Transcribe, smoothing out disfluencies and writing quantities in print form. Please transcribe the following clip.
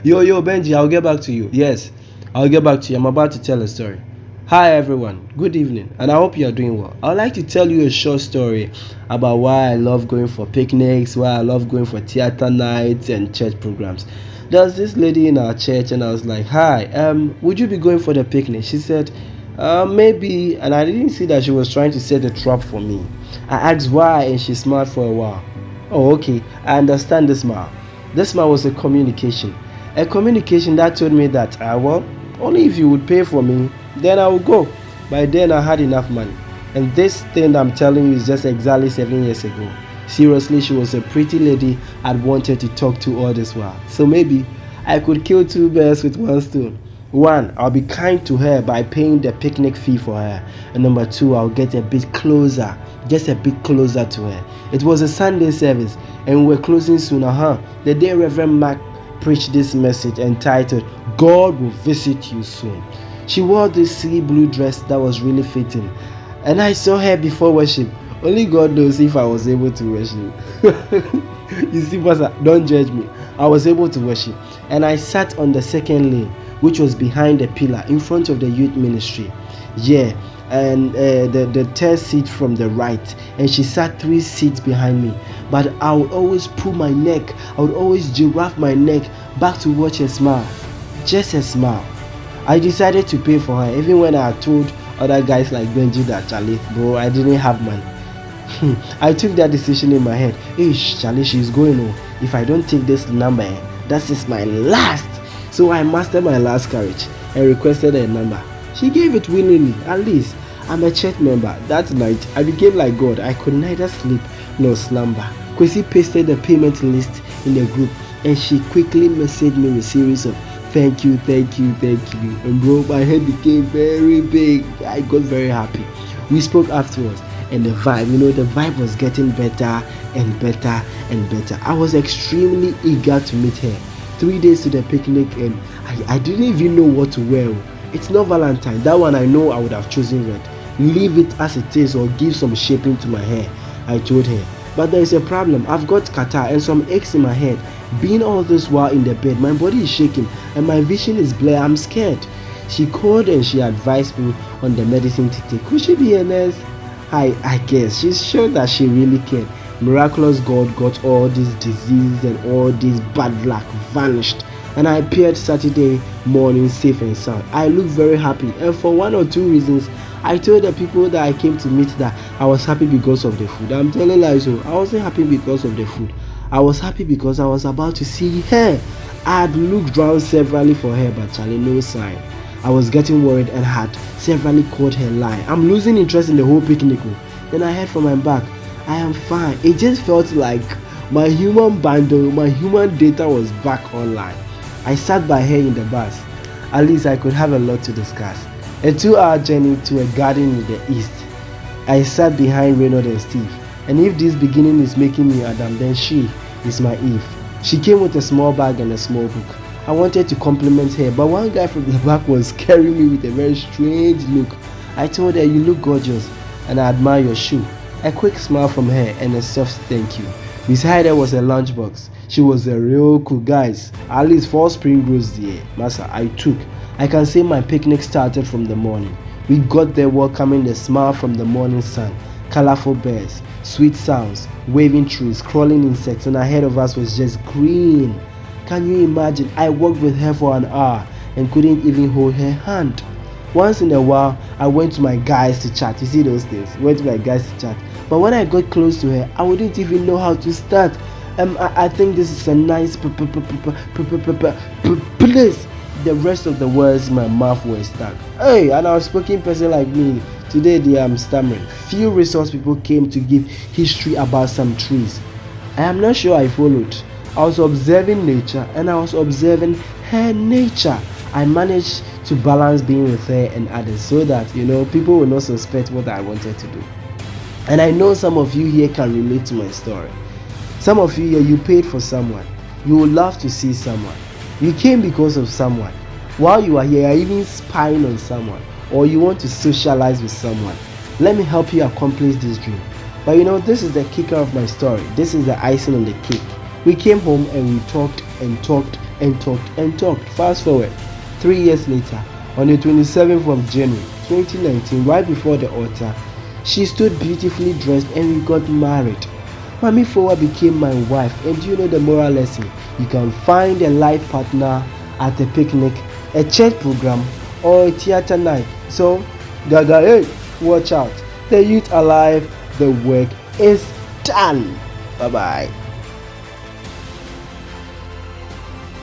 Yo, Benji, I'll get back to you. Yes, I'll get back to you. I'm about to tell a story. Hi, everyone. Good evening, and I hope you are doing well. I'd like to tell you a short story about why I love going for picnics, why I love going for theater nights and church programs. There's this lady in our church, and I was like, "Hi, would you be going for the picnic?" She said, maybe, and I didn't see that she was trying to set a trap for me. I asked why, and she smiled for a while. Oh, okay, I understand this smile. This smile was a communication that told me that, well, only if you would pay for me, then I would go. By then, I had enough money. And this thing I'm telling you is just exactly 7 years ago. Seriously, she was a pretty lady I'd wanted to talk to all this while. So maybe I could kill two birds with one stone. One, I'll be kind to her by paying the picnic fee for her. And number two, I'll get a bit closer, just a bit closer to her. It was a Sunday service and we were closing soon. The day Reverend Mark preached this message entitled, God will visit you soon. She wore this sea blue dress that was really fitting. And I saw her before worship. Only God knows if I was able to worship. You see, Pastor, don't judge me. I was able to worship. And I sat on the second lane, which was behind the pillar in front of the youth ministry. Yeah, and the third seat from the right. And she sat 3 seats behind me. But I would always pull my neck. I would always giraffe my neck back to watch her smile. Just a smile. I decided to pay for her, even when I told other guys like Benji that, Charlie, bro, I didn't have money. I took that decision in my head. Hey, Charlie, she's going on. If I don't take this number, that is my last. So I mastered my last courage and requested a number. She gave it willingly. At least I'm a church member. That night, I became like God. I could neither sleep nor slumber. Kwesi pasted the payment list in the group and she quickly messaged me a series of thank you. And bro, my head became very big. I got very happy. We spoke afterwards and the vibe was getting better and better and better. I was extremely eager to meet her. 3 days to the picnic and I didn't even know what to wear. It's not Valentine. That one I know I would have chosen red. Leave it as it is or give some shaping to my hair, I told her. But there is a problem. I've got catarrh and some aches in my head. Being all this while in the bed, my body is shaking and my vision is blurred. I'm scared. She called and she advised me on the medicine to take. Could she be a nurse? I guess. She's sure that she really cared. Miraculous God got all this disease and all this bad luck vanished. And I appeared Saturday morning safe and sound. I looked very happy and for one or two reasons I told the people that I came to meet that I was happy because of the food. I'm telling lies, so I wasn't happy because of the food. I was happy because I was about to see her. I had looked round severally for her, but Charlie, no sign. I was getting worried and had severally called her lie. I'm losing interest in the whole picnic. Then I heard from my back, I am fine. It just felt like my human bundle, my human data was back online. I sat by her in the bus. At least I could have a lot to discuss. A 2-hour journey to a garden in the east. I sat behind Reynolds and Steve. And if this beginning is making me Adam, then she is my Eve. She came with a small bag and a small book. I wanted to compliment her, but one guy from the back was scaring me with a very strange look. I told her, you look gorgeous and I admire your shoe. A quick smile from her and a soft thank you. Beside her was a lunchbox. She was a real cool guys. At least 4 spring rolls there. Massa, I took. I can say my picnic started from the morning. We got there welcoming the smile from the morning sun, colorful birds, sweet sounds, waving trees, crawling insects, and ahead of us was just green. Can you imagine? I walked with her for an hour and couldn't even hold her hand. Once in a while, I went to my guys to chat. You see those things? Went to my guys to chat. But when I got close to her, I wouldn't even know how to start. I think this is a nice place. The rest of the words in my mouth were stuck. Hey, an outspoken person like me, today I'm stammering. Few resource people came to give history about some trees. I am not sure I followed. I was observing nature and I was observing her nature. I managed to balance being with her and others so that, people will not suspect what I wanted to do. And I know some of you here can relate to my story. Some of you here, you paid for someone. You would love to see someone. You came because of someone. While you are here, you are even spying on someone. Or you want to socialize with someone. Let me help you accomplish this dream. But this is the kicker of my story. This is the icing on the cake. We came home and we talked and talked and talked and talked. Fast forward 3 years later, on the 27th of January 2019, right before the altar, she stood beautifully dressed and we got married. Mami Fowa became my wife, and do you know the moral lesson? You can find a life partner at a picnic, a church program, or a theater night. So, Gaga, hey, watch out. The youth alive, the work is done. Bye bye.